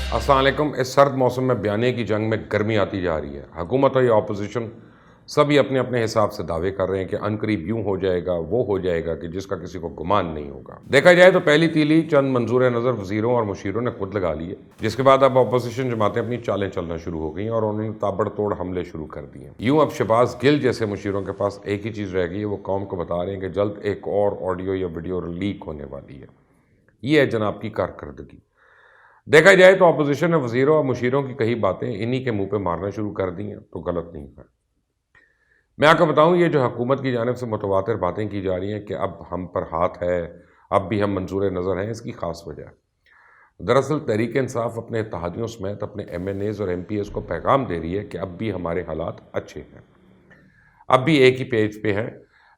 अस्सलाम वालेकुम। इस सर्द मौसम में बयाने की जंग में गर्मी आती जा रही है। हुकूमत और या अपोजिशन सभी अपने अपने हिसाब से दावे कर रहे हैं कि अनकरीब यूँ हो जाएगा, वो हो जाएगा कि जिसका किसी को गुमान नहीं होगा। देखा जाए तो पहली तीली चंद मंजूर नज़र वज़ीरों और मुशीरों ने खुद लगा ली है, जिसके बाद अब अपोजिशन जमातें अपनी चालें चलना शुरू हो गई और उन्होंने ताबड़तोड़ हमले शुरू कर दिए। यूँ अब शहबाज गिल जैसे मुशीरों के पास एक ही चीज़ रह गई है, वो कौम को बता रहे हैं कि जल्द एक और ऑडियो या वीडियो लीक होने वाली है। ये है जनाब की कारकर्दगी। देखा जाए तो अपोजिशन ने वज़ीरों और मुशीरों की कही बातें इन्हीं के मुंह पे मारना शुरू कर दी हैं, तो गलत नहीं है। मैं आपको बताऊं, ये जो हुकूमत की जानिब से मुतवातिर बातें की जा रही हैं कि अब हम पर हाथ है, अब भी हम मंजूर नज़र हैं, इसकी ख़ास वजह है। दरअसल तहरीक इंसाफ अपने इत्तेहादियों समेत अपने MNAs और MPs को पैगाम दे रही है कि अब भी हमारे हालात अच्छे हैं, अब भी एक ही पेज पे हैं।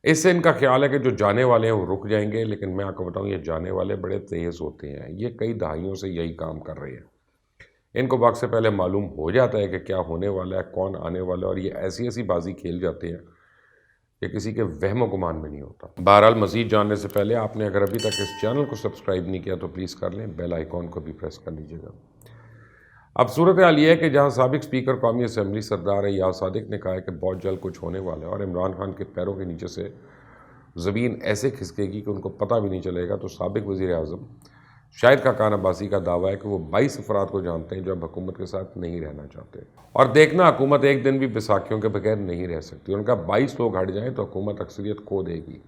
इससे इनका ख्याल है कि जो जाने वाले हैं वो रुक जाएंगे, लेकिन मैं आपको बताऊं, ये जाने वाले बड़े तेज़ होते हैं। ये कई दहाइयों से यही काम कर रहे हैं। इनको वक्त से पहले मालूम हो जाता है कि क्या होने वाला है, कौन आने वाला है, और ये ऐसी ऐसी बाजी खेल जाते हैं कि किसी के वहम गुमान में नहीं होता। बहरहाल मज़ीद जानने से पहले आपने अगर अभी तक इस चैनल को सब्सक्राइब नहीं किया तो प्लीज़ कर लें, बेल आइकॉन को भी प्रेस कर लीजिएगा। अब सूरत हाल ये है कि जहाँ साबिक स्पीकर कौमी असम्बली सरदार याद सादिक ने कहा है कि बहुत जल्द कुछ होने वाला है और इमरान खान के पैरों के नीचे से ज़मीन ऐसे खिसकेगी कि उनको पता भी नहीं चलेगा, तो साबिक वज़ीर आज़म शाहिद खाकान अब्बासी का दावा है कि वो 22 अफराद को जानते हैं जो अब हुकूमत के साथ नहीं रहना चाहते। और देखना, हुकूमत एक दिन भी बैसाखियों के बगैर नहीं रह सकती। उनका 22 लोग हट जाएं तो हुकूमत अक्सरियत खो देगी,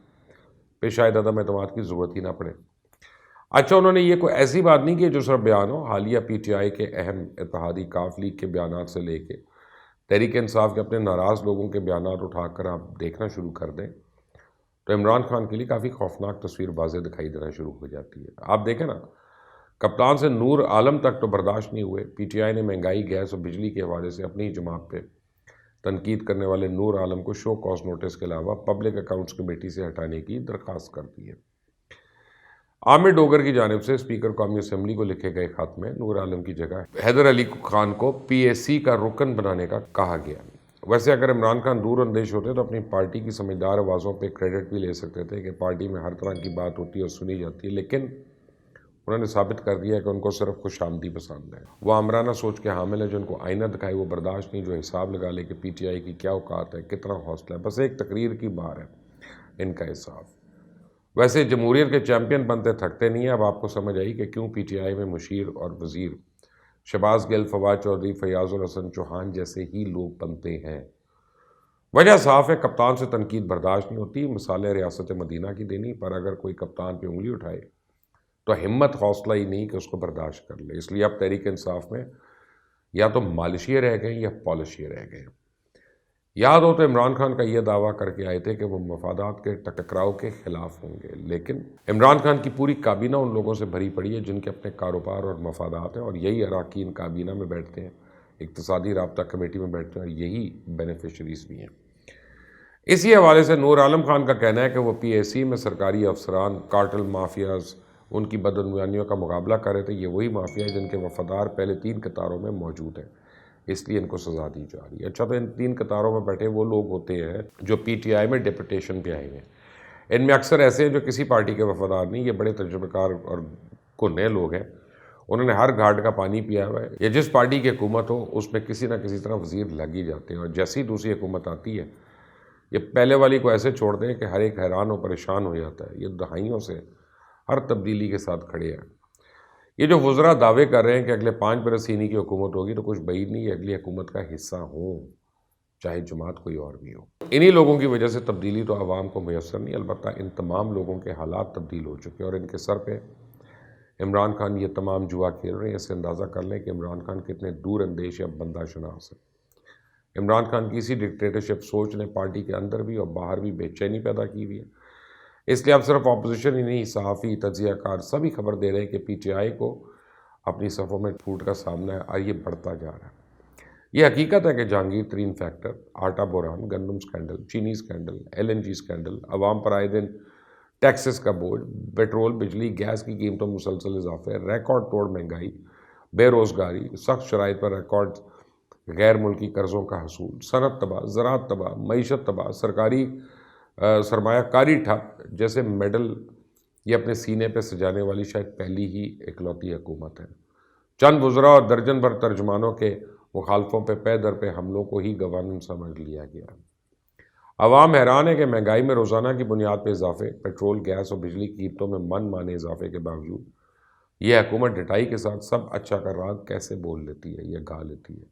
फिर शायद अदम एतमाद की ज़रूरत ही ना पड़े। अच्छा, उन्होंने ये कोई ऐसी बात नहीं की जो सिर्फ बयान हो। हालिया PTI के अहम इत्तेहादी काफ लीग के बयान से लेके तहरीक इंसाफ के अपने नाराज़ लोगों के बयान उठाकर आप देखना शुरू कर दें तो इमरान खान के लिए काफ़ी खौफनाक तस्वीर वाज़ेह दिखाई देना शुरू हो जाती है। आप देखें ना, कप्तान से नूर आलम तक तो बर्दाश्त नहीं हुए। PTI ने महंगाई, गैस और बिजली के हवाले से अपनी ही जमात पे तनकीद करने वाले नूर आलम को शो कॉज नोटिस के अलावा पब्लिक अकाउंट्स कमेटी से हटाने की दरख्वास्त कर दी है। आमिर डोगर की जानिब से स्पीकर कौमी असम्बली को लिखे गए खत में नूर आलम की जगह हैदर अली खान को PAC का रुकन बनाने का कहा गया। वैसे अगर इमरान खान दूर अंदेश होते तो अपनी पार्टी की समझदार आवाज़ों पे क्रेडिट भी ले सकते थे कि पार्टी में हर तरह की बात होती है और सुनी जाती है, लेकिन उन्होंने साबित कर दिया कि उनको सिर्फ खुशामदी पसंद है। वो आमराना सोच के हामिल है, जो उनको आईना दिखाए वो बर्दाश्त नहीं, जो हिसाब लगा ले कि PTI की क्या औकात है, कितना हौसला है। बस एक तकरीर की बार है इनका हिसाब। वैसे जमहूरियत के चैम्पियन बनते थकते नहीं है। अब आपको समझ आई कि क्यों PTI में मुशीर और वज़ीर शहबाज गिल, फवाद चौधरी, फयाजुल हसन चौहान जैसे ही लोग बनते हैं। वजह साफ है, कप्तान से तनकीद बर्दाश्त नहीं होती। मिसाल रियासत मदीना की देनी, पर अगर कोई कप्तान पे उंगली उठाए तो हिम्मत हौसला ही नहीं कि उसको बर्दाश्त कर ले। इसलिए अब तहरीक इंसाफ में या तो मालिशिये रह गए या पॉलिशिये रह गए। याद हो तो इमरान खान का यह दावा करके आए थे कि वो मफादात के टकराव के खिलाफ होंगे, लेकिन इमरान खान की पूरी काबीना उन लोगों से भरी पड़ी है जिनके अपने कारोबार और मफादात हैं, और यही अरकान काबीना में बैठते हैं, इक्तिसादी राब्ता कमेटी में बैठते हैं, और यही बेनिफिशरीज भी हैं। इसी हवाले से नूर आलम खान का कहना है कि वो PAC में सरकारी अफसरान, कार्टल माफियाज, उनकी बदअनवानियों का मुकाबला कर रहे थे। ये वही माफिया है जिनके वफादार पहले 3 कतारों में मौजूद हैं, इसलिए इनको सज़ा दी जा रही है। अच्छा, तो इन 3 कतारों में बैठे वो लोग होते हैं जो PTI में डिप्यूटेशन पे आए हैं। इनमें अक्सर ऐसे हैं जो किसी पार्टी के वफादार नहीं, ये बड़े तजुर्बेकार और कुन्ने लोग हैं। उन्होंने हर घाट का पानी पिया हुआ है। ये जिस पार्टी की हुकूमत हो उसमें किसी ना किसी तरह वज़ीर लग ही जाते हैं, और जैसी ही दूसरी हुकूमत आती है ये पहले वाली को ऐसे छोड़ दें कि हर एक हैरान और परेशान हो जाता है। ये दहाइयों से हर तब्दीली के साथ खड़े हैं। ये जो वज़रा दावे कर रहे हैं कि अगले 5 बरस इन्हीं की हुकूमत होगी, तो कुछ بعید नहीं है अगली हुकूमत का हिस्सा हो, चाहे जमात कोई और भी हो। इन्हीं लोगों की वजह से तब्दीली तो आवाम को मैसर नहीं, अलबत्ता इन तमाम लोगों के हालात तब्दील हो चुके हैं और इनके सर पे इमरान खान ये तमाम जुआ खेल रहे हैं। इससे अंदाज़ा कर लें कि इमरान खान कितने दूर अंदेश या बंदा शनास है। इमरान खान की इसी डिक्टेटरशिप सोच ने पार्टी के अंदर भी और बाहर भी बेचैनी पैदा की हुई है। इसलिए अब सिर्फ अपोजिशन ही नहीं, सहाफ़ी, तज्ज़ियाकार सभी खबर दे रहे हैं कि PTI को अपनी सफ़ों में फूट का सामना है और ये बढ़ता जा रहा है। ये हकीकत है कि जहांगीर तरीन फैक्टर, आटा बोरान, गंदम स्कैंडल, चीनी स्कैंडल, LNG स्कैंडल, अवाम पर आए दिन टैक्सेस का बोझ, पेट्रोल, बिजली, गैस की कीमतों में मुसलसल इजाफे, रिकॉर्ड तोड़ महंगाई, बेरोज़गारी, सख्त शराइत पर रिकॉर्ड गैर मुल्की कर्ज़ों का हसूल, सनत तबाह, ज़राअत तबाह, मईशत तबाह, सरकारी सरमायाकारी ठप जैसे मेडल ये अपने सीने पे सजाने वाली शायद पहली ही इकलौती हुकूमत है। چند وزراء اور درجن بھر ترجمانوں کے مخالفوں پہ پے در پہ حملوں کو ہی گورننس سمجھ لیا گیا۔ عوام حیران ہے کہ مہنگائی میں روزانہ کی بنیاد پہ اضافے، پیٹرول، گیس اور بجلی کی قیمتوں میں من مانے اضافے کے باوجود یہ حکومت ڈٹائی کے ساتھ سب اچھا کا راگ کیسے بول لیتی ہے، یہ گا لیتی ہے۔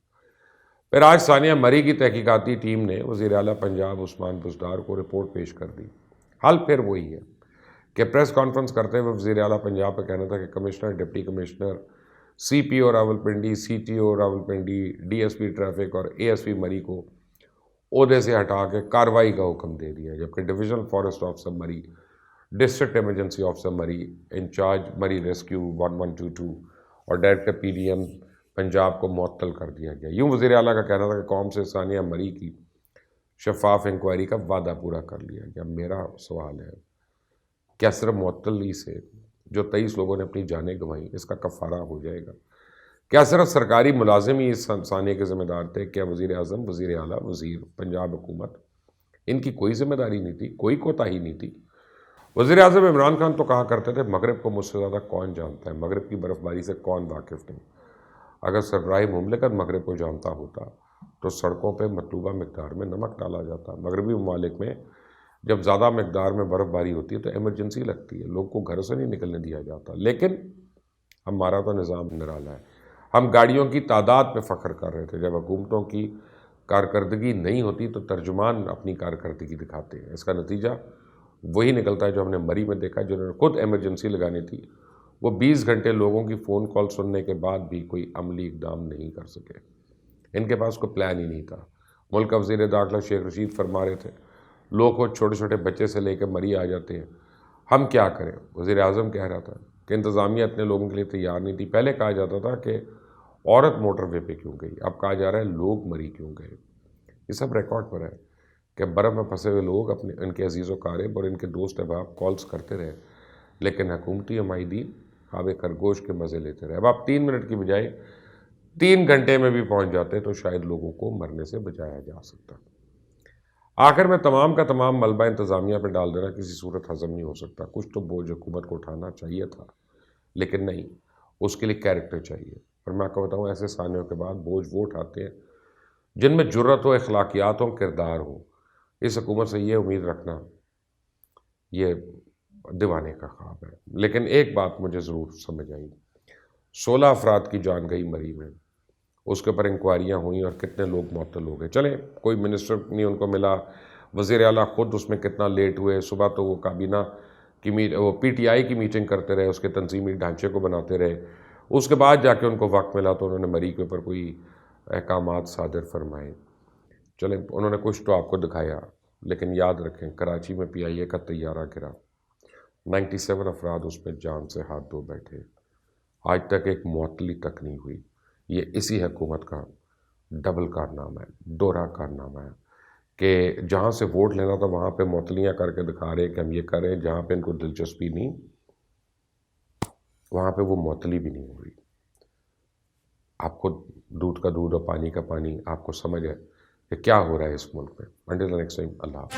پھر آج ثانیہ مری کی تحقیقاتی ٹیم نے وزیر اعلیٰ پنجاب عثمان بزدار کو رپورٹ پیش کر دی۔ حل پھر وہی ہے کہ پریس کانفرنس کرتے ہوئے وزیر اعلیٰ پنجاب کا کہنا تھا کہ commissioner, deputy commissioner, C P O Rawalpindi, C T O Rawalpindi, D S P traffic اور اے ایس پی مری کو عہدے سے ہٹا کے کارروائی کا حکم دے دیا، جبکہ divisional forest officer Murree, district emergency officer Murree, incharge Murree rescue 1122 اور director P D M Punjab کو معطل کر دیا گیا۔ یوں وزیر اعلیٰ کا کہنا تھا کہ قوم سے ثانیہ مری کی شفاف انکوائری کا وعدہ پورا کر لیا گیا۔ میرا سوال ہے، کیا صرف معطلی سے جو 23 لوگوں نے اپنی جانیں گنوائیں اس کا کفارہ ہو جائے گا؟ کیا صرف سرکاری ملازم ہی اس ثانیہ کے ذمہ دار تھے؟ کیا وزیر اعظم، وزیر اعلیٰ، وزیر پنجاب حکومت، ان کی کوئی ذمہ داری نہیں تھی، کوئی کوتاہی نہیں تھی؟ وزیر اعظم عمران خان تو کہا کرتے تھے مغرب کو مجھ سے زیادہ کون جانتا ہے، مغرب کی برف باری سے کون واقف نہیں۔ اگر سربراہ مملکت مغرب کو جانتا ہوتا تو سڑکوں پہ مطلوبہ مقدار میں نمک ڈالا جاتا۔ مغربی ممالک میں جب زیادہ مقدار میں برف باری ہوتی ہے تو ایمرجنسی لگتی ہے، لوگ کو گھر سے نہیں نکلنے دیا جاتا۔ لیکن ہمارا تو نظام نرالا ہے۔ ہم گاڑیوں کی تعداد پہ فخر کر رہے تھے، جب حکومتوں کی کارکردگی نہیں ہوتی تو ترجمان اپنی کارکردگی دکھاتے ہیں۔ اس کا نتیجہ وہی نکلتا ہے جو ہم نے مری میں دیکھا۔ جنہوں نے خود ایمرجنسی لگانی تھی وہ 20 گھنٹے لوگوں کی فون کال سننے کے بعد بھی کوئی عملی اقدام نہیں کر سکے۔ ان کے پاس کوئی پلان ہی نہیں تھا۔ ملک کا وزیر داخلہ شیخ رشید فرما رہے تھے لوگ خود چھوٹے چھوٹے بچے سے لے کے مری آ جاتے ہیں، ہم کیا کریں؟ وزیر اعظم کہہ رہا تھا کہ انتظامیہ اتنے لوگوں کے لیے تیار نہیں تھی۔ پہلے کہا جاتا تھا کہ عورت موٹر وے پہ کیوں گئی، اب کہا جا رہا ہے لوگ مری کیوں گئے۔ یہ سب ریکارڈ پر ہے کہ برف میں پھنسے ہوئے لوگ ان کے عزیز و قارب اور ان کے دوست احباب کالز کرتے رہے، لیکن حکومتی عمائدین خواب خرگوش کے مزے لیتے رہے۔ اب آپ 3 منٹ کی بجائے 3 گھنٹے میں بھی پہنچ جاتے تو شاید لوگوں کو مرنے سے بچایا جا سکتا۔ آخر میں تمام کا تمام ملبہ انتظامیہ پہ ڈال دینا کسی صورت ہضم نہیں ہو سکتا۔ کچھ تو بوجھ حکومت کو اٹھانا چاہیے تھا، لیکن نہیں، اس کے لیے کیریکٹر چاہیے۔ اور میں آپ کو بتاؤں ایسے ثانیوں کے بعد بوجھ وہ اٹھاتے ہیں جن میں جرت ہو، اخلاقیات ہو، کردار ہو۔ اس حکومت سے یہ امید رکھنا یہ دیوانے کا خواب ہے۔ لیکن ایک بات مجھے ضرور سمجھ آئی، 16 افراد کی جان گئی مری میں، اس کے اوپر انکوائریاں ہوئیں اور کتنے لوگ معطل ہو گئے۔ چلیں کوئی منسٹر نہیں ان کو ملا، وزیر اعلیٰ خود اس میں کتنا لیٹ ہوئے، صبح تو وہ کابینہ کی وہ پی ٹی آئی کی میٹنگ کرتے رہے، اس کے تنظیمی ڈھانچے کو بناتے رہے، اس کے بعد جا کے ان کو وقت ملا تو انہوں نے مری کے اوپر کوئی احکامات صادر فرمائے۔ چلیں انہوں نے کچھ تو آپ کو دکھایا، لیکن یاد رکھیں کراچی میں پی آئی اے کا طیارہ گرا، 97 افراد اس میں جان سے ہاتھ دھو بیٹھے، آج تک ایک معطلی تک نہیں ہوئی۔ یہ اسی حکومت کا ڈبل کارنامہ ہے، دوہرا کارنامہ ہے کہ جہاں سے ووٹ لینا تھا وہاں پہ معطلیاں کر کے دکھا رہے کہ ہم یہ کریں، جہاں پہ ان کو دلچسپی نہیں وہاں پہ وہ معطلی بھی نہیں ہو رہی۔ آپ کو دودھ کا دودھ اور پانی کا پانی، آپ کو سمجھ ہے کہ کیا ہو رہا ہے اس ملک میں۔ انٹل نیکسٹ ٹائم، اللہ حافظ۔